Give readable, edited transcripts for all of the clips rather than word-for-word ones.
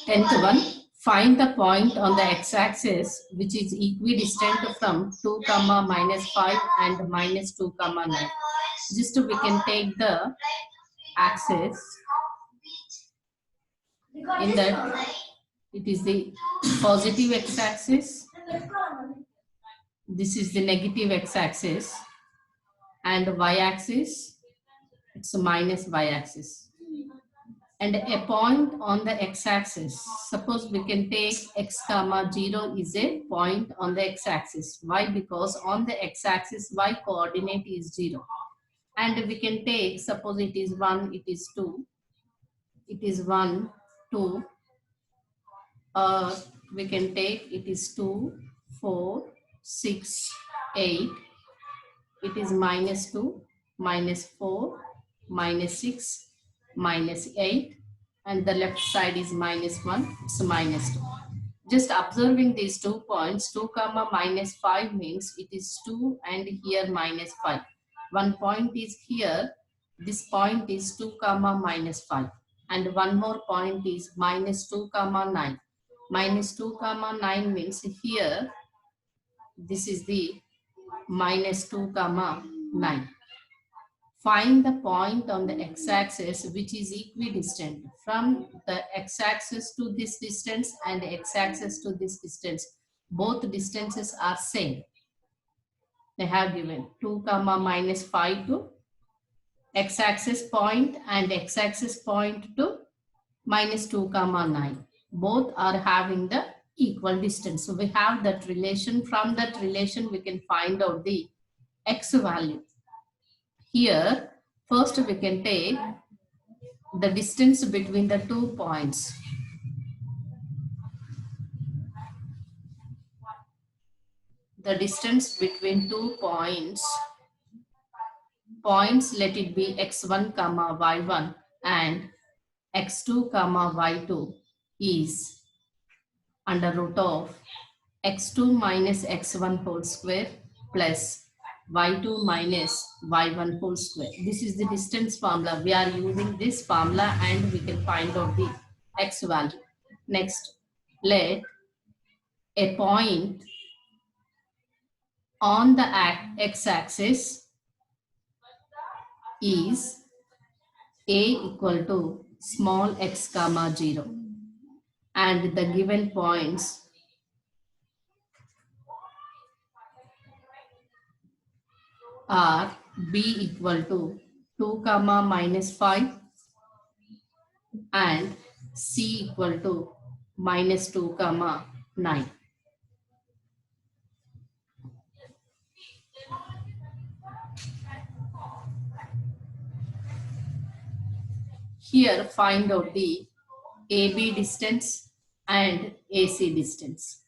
Nth one, find the point on the x-axis which is equidistant from 2 comma minus 5 and minus 2 comma 9. Just we can take the axis in that it is the positive x-axis, this is the negative x-axis, and y-axis it's a minus y-axis. And a point on the x-axis, suppose we can take x comma 0 is a point on the x-axis. Why? Because on the x-axis y coordinate is 0. And we can take, suppose it is 1, it is 2, it is 1, 2, we can take it is 2, 4, 6, 8, it is minus 2, minus 4, minus 6, minus 8, and the left side is minus 1, it's minus 2. Just observing these 2 points, 2 comma minus 5 means it is 2 and here minus 5. One point is here, this point is 2 comma minus 5, and one more point is minus 2 comma 9. Minus 2 comma 9 means here, this is the minus 2 comma 9. Find the point on the x-axis which is equidistant from the x-axis to this distance and x-axis to this distance. Both distances are same. They have given 2 comma minus 5 to x-axis point and x-axis point to minus 2 comma 9. Both are having the equal distance. So we have that relation. From that relation we can find out the x value. Here, first we can take the distance between the 2 points. The distance between 2 points, let it be x1 comma y1 and x2 comma y2 is under root of x2 minus x1 whole square plus y2 minus y1 whole square. This is the distance formula. We are using this formula and we can find out the x value. Next, let a point on the x-axis is a equal to small x comma 0 and the given points are b equal to 2 comma minus 5 and c equal to minus 2 comma 9. Here find out the AB distance and AC distance.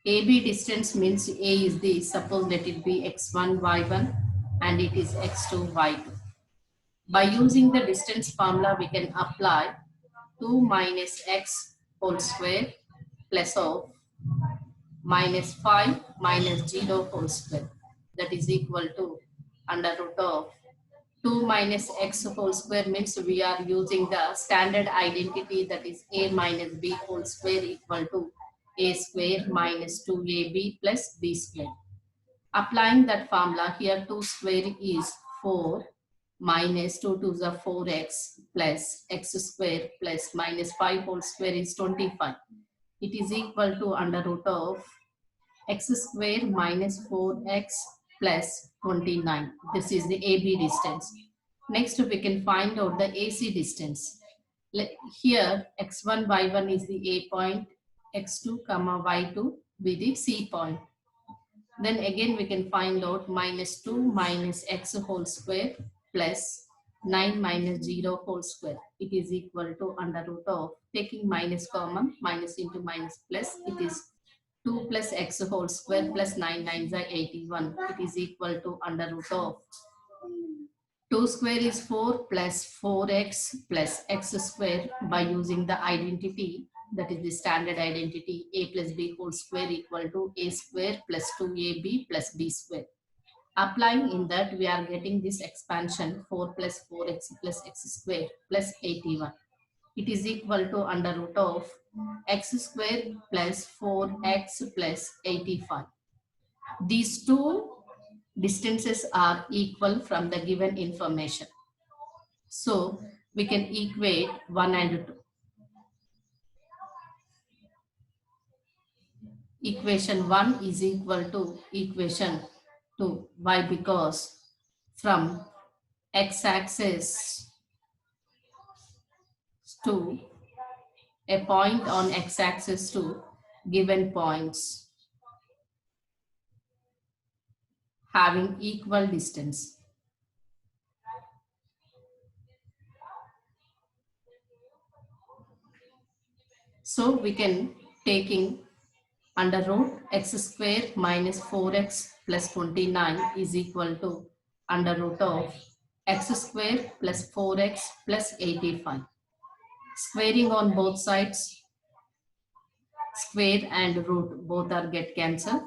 AB distance means A is the, suppose let it be x1, y1 and it is x2, y2. By using the distance formula, we can apply 2 minus x whole square plus of minus 5 minus 0 whole square. That is equal to under root of 2 minus x whole square means we are using the standard identity, that is a minus b whole square equal to a square minus 2ab plus b square. Applying that formula here, 2 square is 4 minus 2 to the 4x plus x square plus minus 5 whole square is 25. It is equal to under root of x square minus 4x plus 29. This is the AB distance. Next, we can find out the AC distance. Here, x1, y1 is the A point, x2, comma y2 with the C point. Then again, we can find out minus 2 minus x whole square plus 9 minus 0 whole square. It is equal to under root of, taking minus common, minus into minus plus, it is 2 plus x whole square plus 9 9s are 81. It is equal to under root of 2 square is 4 plus 4x plus x square by using the identity, that is the standard identity, a plus b whole square equal to a square plus 2ab plus b square. Applying in that, we are getting this expansion 4 plus 4x plus x square plus 81. it is equal to under root of x square plus 4x plus 85. These two distances are equal from the given information. So we can equate 1 and 2. Equation 1 is equal to equation 2. Why? Because from x-axis to a point on x-axis to given points having equal distance. So we can taking under root x square minus 4x plus 29 is equal to under root of x square plus 4x plus 85. Squaring on both sides, square and root both are get cancelled.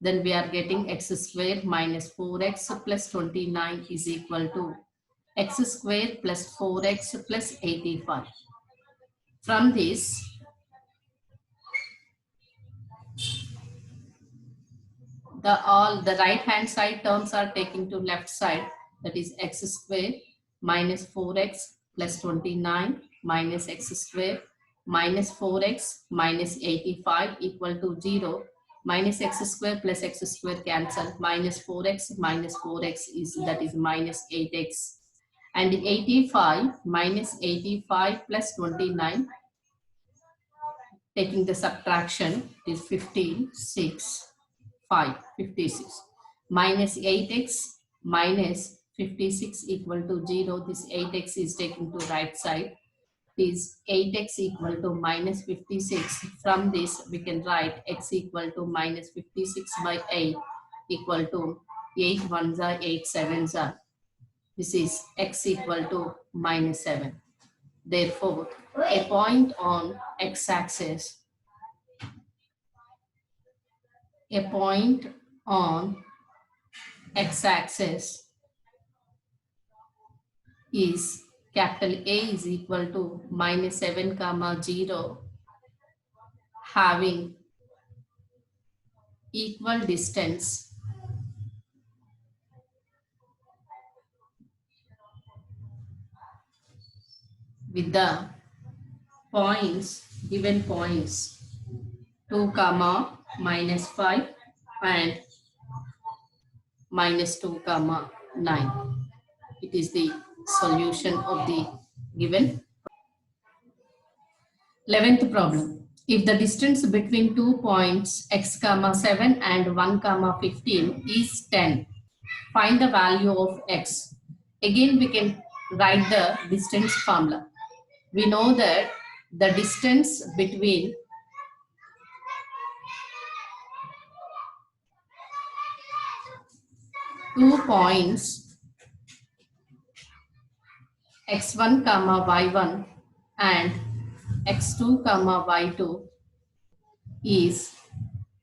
Then we are getting x square minus 4x plus 29 is equal to x square plus 4x plus 85. From this, the right hand side terms are taken to left side, that is x square minus 4x plus 29 minus x square minus 4x minus 85 equal to 0. Minus x square plus x square cancel, minus 4x is, that is minus 8x, and 85 minus 85 plus 29, taking the subtraction, is 15, 6, 5, 56, minus 8x minus 56 equal to 0. This 8x is taken to right side, is 8x equal to minus 56. From this we can write x equal to minus 56 by 8 equal to 8 ones are 8 sevens are. This is x equal to minus 7. Therefore, a point on x-axis, a point on x-axis is capital A is equal to minus 7 comma 0 having equal distance with the points, given points 2 comma minus 5 and minus 2 comma 9. It is the solution of the given. 11th problem. If the distance between 2 points x comma 7 and 1 comma 15 is 10, find the value of x. Again we can write the distance formula. We know that the distance between two points x1 comma y1 and x2 comma y2 is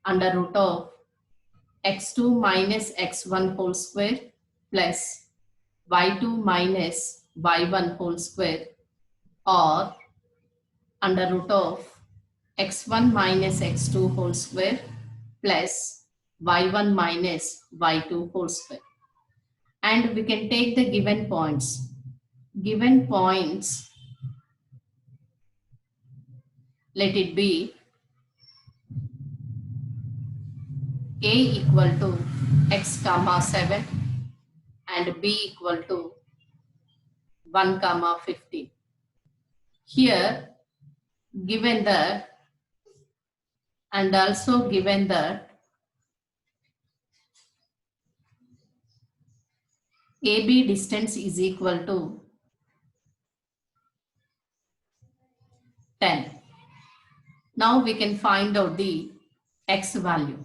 under root of x2 minus x1 whole square plus y2 minus y1 whole square, or under root of x1 minus x2 whole square plus y1 minus y2 whole square. And we can take the given points. Given points, let it be a equal to x comma 7 and b equal to 1 comma 15. Here given that, and also given that AB distance is equal to 10. Now we can find out the x value.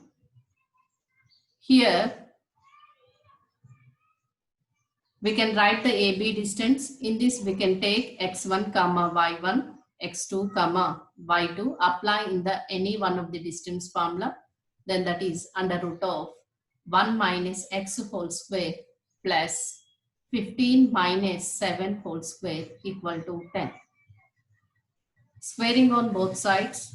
Here we can write the AB distance. In this we can take x1 comma y1, x2 comma y2, apply in the any one of the distance formula. Then that is under root of 1 minus x whole square plus 15 minus 7 whole square equal to 10. Squaring on both sides.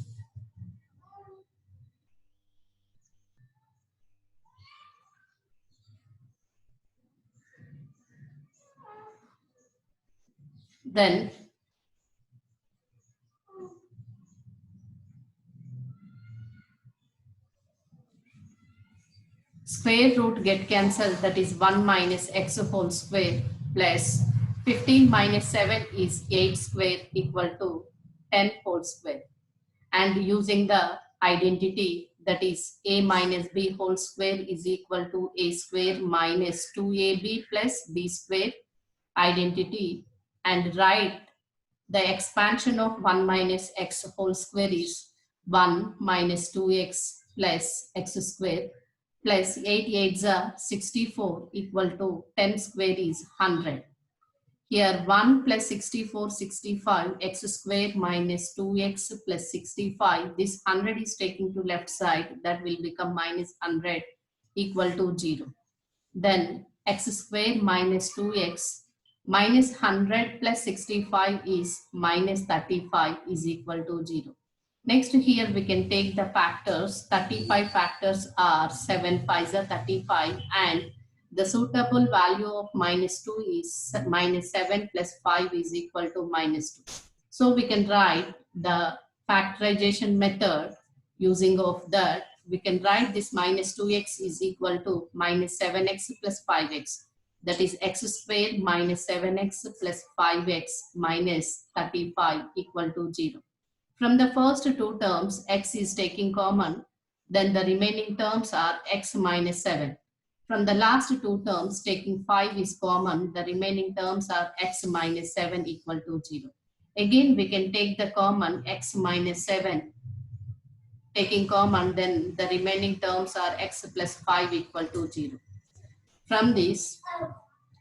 Then square root get cancelled, that is 1 minus x whole square plus 15 minus 7 is 8 square equal to 10 whole square. And using the identity, that is a minus b whole square is equal to a square minus 2ab plus b square identity, and write the expansion of 1 minus x whole square is 1 minus 2x plus x square plus 8 8s are 64 equal to 10 square is 100. Here 1 plus 64, 65, x square minus 2x plus 65. This 100 is taken to left side, that will become minus 100 equal to 0. Then x square minus 2x minus 100 plus 65 is minus 35 is equal to 0. Next here we can take the factors. 35 factors are 7 5s are 35, and the suitable value of minus 2 is minus 7 plus 5 is equal to minus 2. So we can write the factorization method. Using of that, we can write this minus 2x is equal to minus 7x plus 5x. That is x squared minus 7x plus 5x minus 35 equal to 0. From the first two terms, x is taking common, then the remaining terms are x minus 7. From the last two terms, taking 5 is common, the remaining terms are x minus 7 equal to 0. Again, we can take the common x minus 7, taking common, then the remaining terms are x plus 5 equal to 0. From this,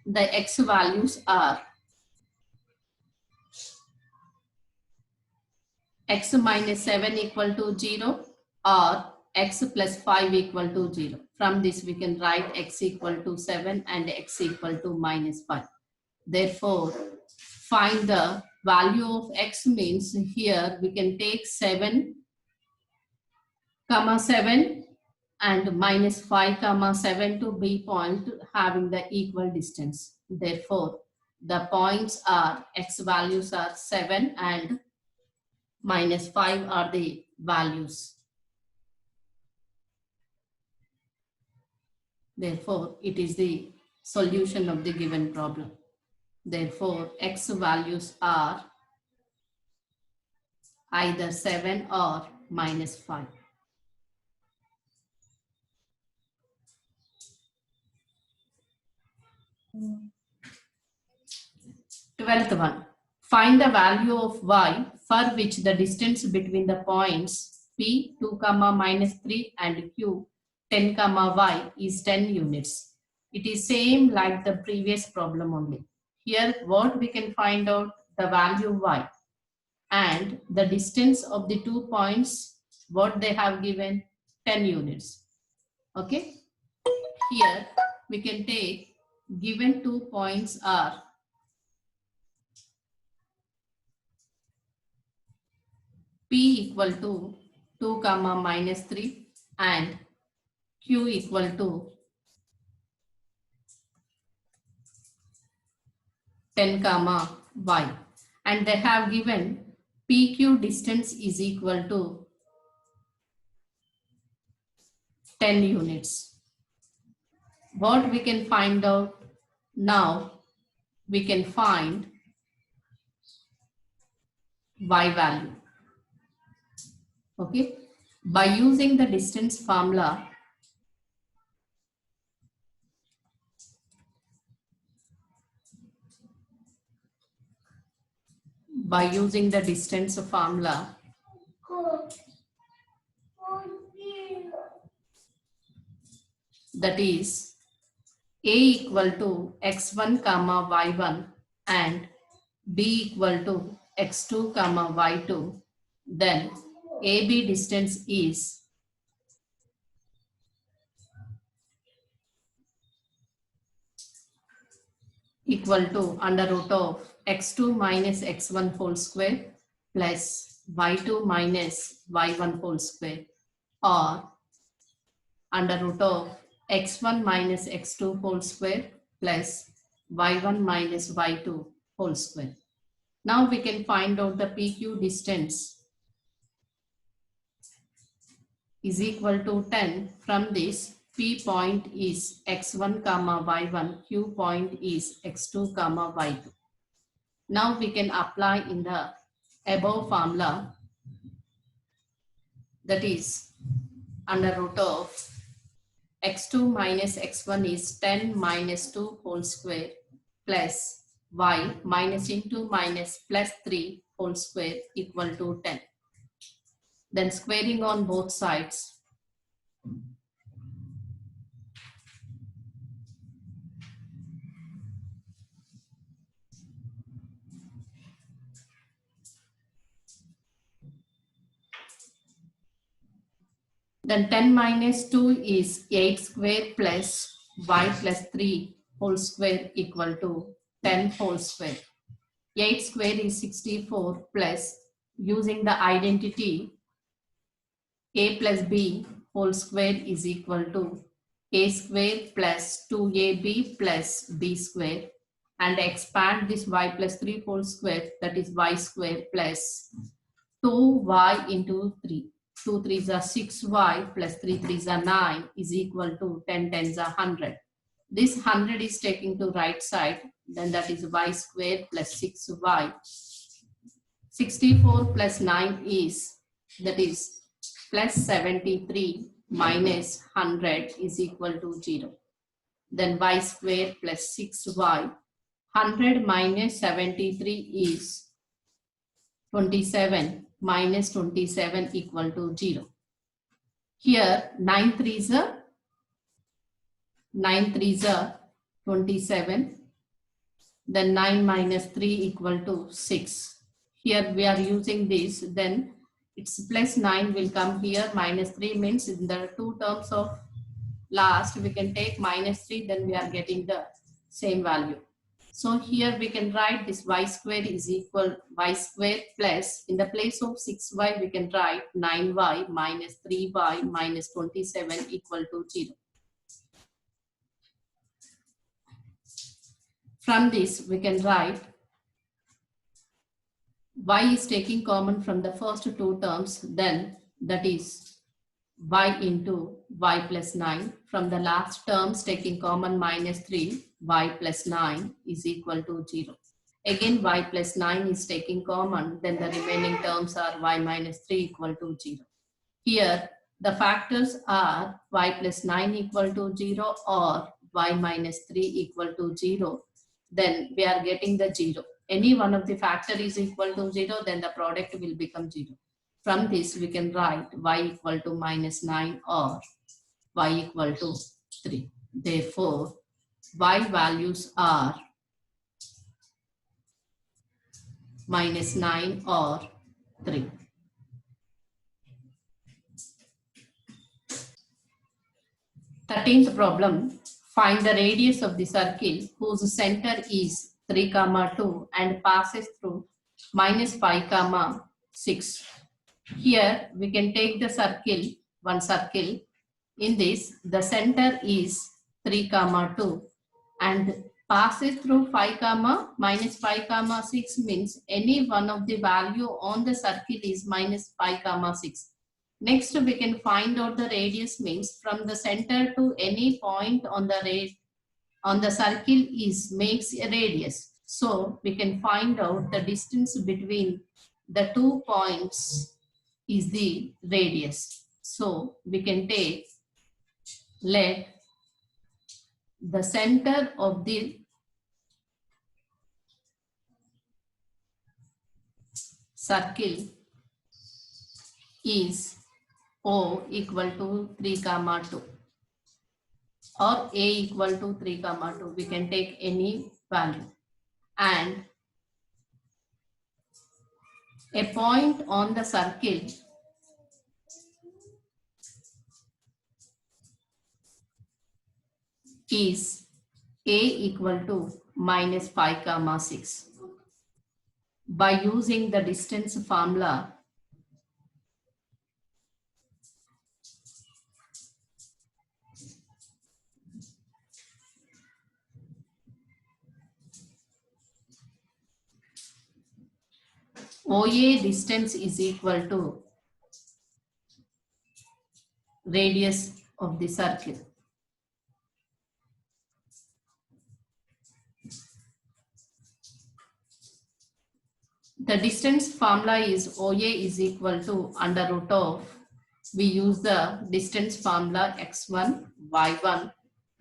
the x values are x minus 7 equal to 0 or x plus 5 equal to 0. From this we can write x equal to 7 and x equal to minus 5. Therefore, find the value of x means here we can take 7 comma 7 and minus 5 comma 7 to be point having the equal distance. Therefore, the points are x values are 7 and minus 5 are the values. Therefore, it is the solution of the given problem. Therefore, x values are either 7 or minus 5. 12th one. Find the value of y for which the distance between the points p 2 comma minus 3 and q 10 comma y is 10 units. It is same like the previous problem only. Here what we can find out the value y and the distance of the 2 points, what they have given 10 units. Okay. Here we can take given 2 points are p equal to 2 comma minus 3 and q equal to 10 comma y, and they have given pq distance is equal to 10 units. What we can find out now, we can find y value. Okay, by using the distance formula, that is a equal to x1 comma y1 and b equal to x2 comma y2, then AB distance is equal to under root of x2 minus x1 whole square plus y2 minus y1 whole square, or under root of x1 minus x2 whole square plus y1 minus y2 whole square. Now we can find out the PQ distance is equal to 10. From this, P point is x1 comma y1, Q point is x2 comma y2. Now we can apply in the above formula, that is under root of x2 minus x1 is 10 minus 2 whole square plus y minus into minus plus 3 whole square equal to 10. Then squaring on both sides. Then 10 minus 2 is 8 square plus y plus 3 whole square equal to 10 whole square. 8 square is 64 plus, using the identity a plus b whole square is equal to a square plus 2ab plus b square, and expand this y plus 3 whole square, that is y square plus 2y into 3. 2 3s are 6y plus 3 3s are 9 is equal to 10 10s are 100. This 100 is taken to right side, then that is y square plus 6y. 64 plus 9 is, that is plus 73 minus 100 is equal to 0. Then y square plus 6y. 100 minus 73 is 27 minus 27 equal to 0. Here 9 3s are 27. Then 9 minus 3 equal to 6. Here we are using this, then it's plus 9 will come here, minus 3 means in the two terms of last we can take minus 3, then we are getting the same value. So here we can write this y square is equal y square plus, in the place of 6y we can write 9y minus 3y minus 27 equal to 0. From this we can write y is taking common from the first two terms, then that is y into y plus 9. From the last terms taking common minus 3, y plus 9 is equal to 0. Again y plus 9 is taking common, then the remaining terms are y minus 3 equal to 0. Here the factors are y plus 9 equal to 0 or y minus 3 equal to 0. Then we are getting the 0. Any one of the factor is equal to 0, then the product will become 0. From this we can write y equal to minus 9 or y equal to 3. Therefore, y values are minus 9 or 3. Thirteenth problem, find the radius of the circle whose center is 3, 2 and passes through minus 5, 6. Here we can take the circle, one circle. In this, the center is 3, 2 and passes through 5, minus 5, 6 means any one of the value on the circle is minus 5, 6. Next, we can find out the radius means from the center to any point on the circle makes a radius. So we can find out the distance between the 2 points is the radius. So we can take, let the center of the circle is O equal to 3, 2 or A equal to 3, 2. We can take any value. And a point on the circle is A equal to minus 5, 6. By using the distance formula, OA distance is equal to radius of the circle. The distance formula is OA is equal to under root of, we use the distance formula x1, y1,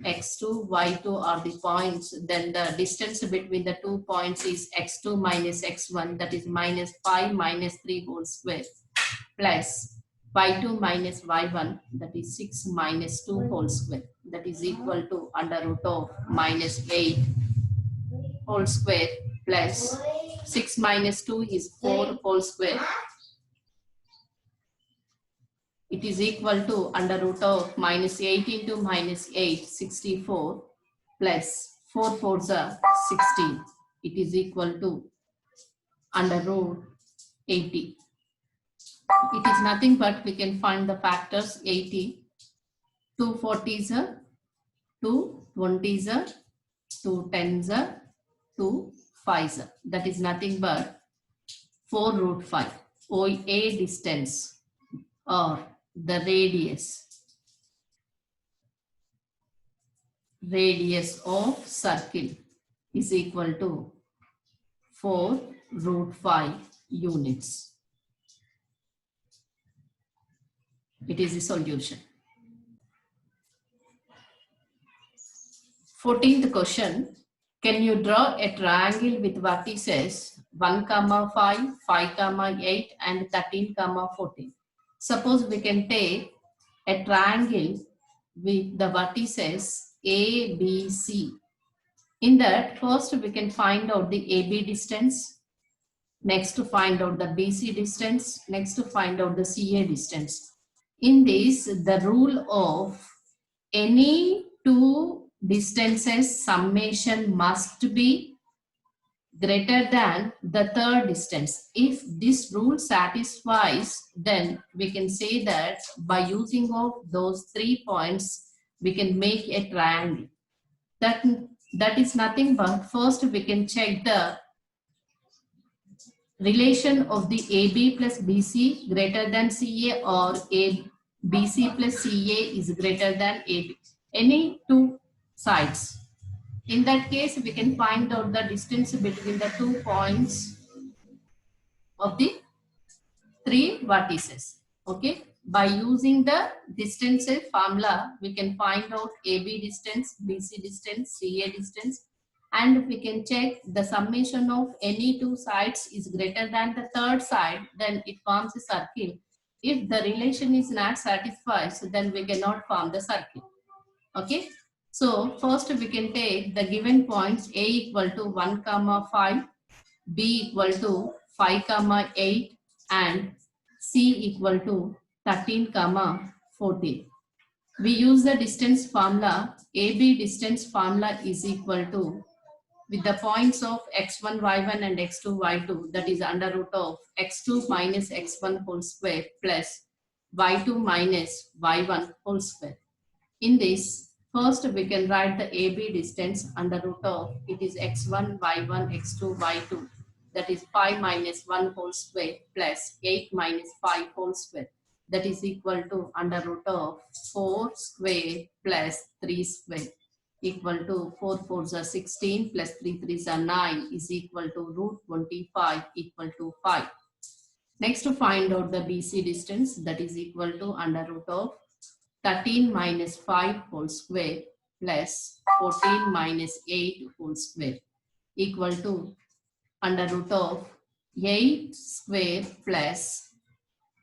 x2, y2 are the points. Then the distance between the 2 points is x2 minus x1, that is minus 5 minus 3 whole square, plus y2 minus y1, that is 6 minus 2 whole square, that is equal to under root of minus 8 whole square, plus 6 minus 2 is 4 whole square. It is equal to under root of minus 8 into minus 8, 64, plus 4 fours are 16. It is equal to under root 80. It is nothing but we can find the factors 80. 2 40s are 2 20s are 2 10s are 2 5s are. That is nothing but 4 root 5. OA distance or the radius of circle is equal to 4 root 5 units. It is the solution. 14th question. Can you draw a triangle with vertices 1, 5, 5, 8 and 13, 14? Suppose we can take a triangle with the vertices A, B, C. In that, first we can find out the AB distance, next to find out the BC distance, next to find out the CA distance. In this, the rule of any two distances summation must be greater than the third distance. If this rule satisfies, then we can say that by using of those 3 points, we can make a triangle. That is nothing but first we can check the relation of the AB plus BC greater than CA or BC plus CA is greater than AB. Any two sides. In that case, we can find out the distance between the 2 points of the 3 vertices. Okay. By using the distance formula, we can find out AB distance, BC distance, CA distance, and we can check the summation of any two sides is greater than the third side, then it forms a circle. If the relation is not satisfied, so then we cannot form the circle. Okay. So first we can take the given points A equal to 1, 5, B equal to 5, 8 and C equal to 13, 14. We use the distance formula. AB distance formula is equal to, with the points of x1, y1 and x2, y2, that is under root of x2 minus x1 whole square plus y2 minus y1 whole square. In this, first we can write the AB distance under root of, it is x1, y1, x2, y2, that is 5 minus 1 whole square plus 8 minus 5 whole square, that is equal to under root of 4 square plus 3 square, equal to 4 4s are 16 plus 3 3s are 9 is equal to root 25 equal to 5. Next, to find out the BC distance, that is equal to under root of 13 minus 5 whole square plus 14 minus 8 whole square equal to under root of 8 square plus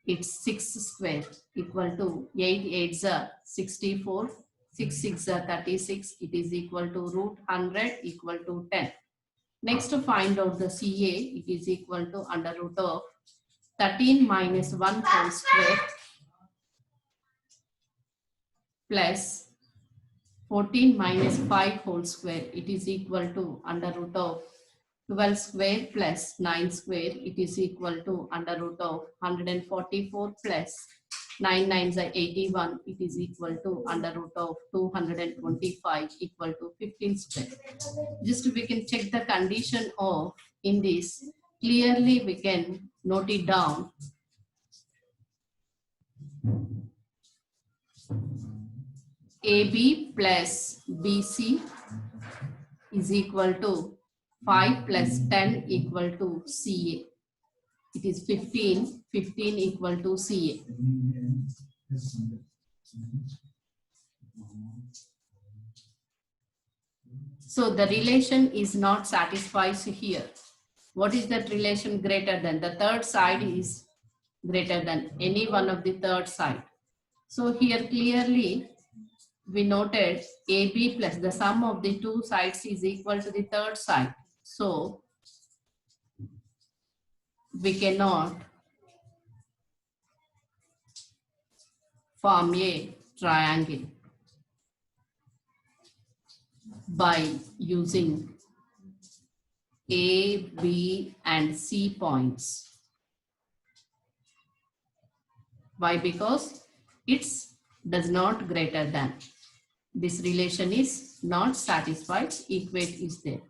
it's 6 square equal to 8 8s are 64, 6 6 are 36, it is equal to root 100 equal to 10. Next, to find out the CA, it is equal to under root of 13 minus 1 whole square plus 14 minus 5 whole square, it is equal to under root of 12 square plus 9 square, it is equal to under root of 144 plus 9 9s are 81, it is equal to under root of 225 equal to 15 square. Just we can check the condition of in this. Clearly we can note it down. AB plus BC is equal to 5 plus 10 equal to CA. It is 15, 15 equal to CA. So the relation is not satisfied here. What is that relation greater than? The third side is greater than any one of the third side. So here clearly we noted AB plus the sum of the two sides is equal to the third side. So we cannot form a triangle by using A, B, and C points. Why? Because it's does not greater than. This relation is not satisfied, equate is there.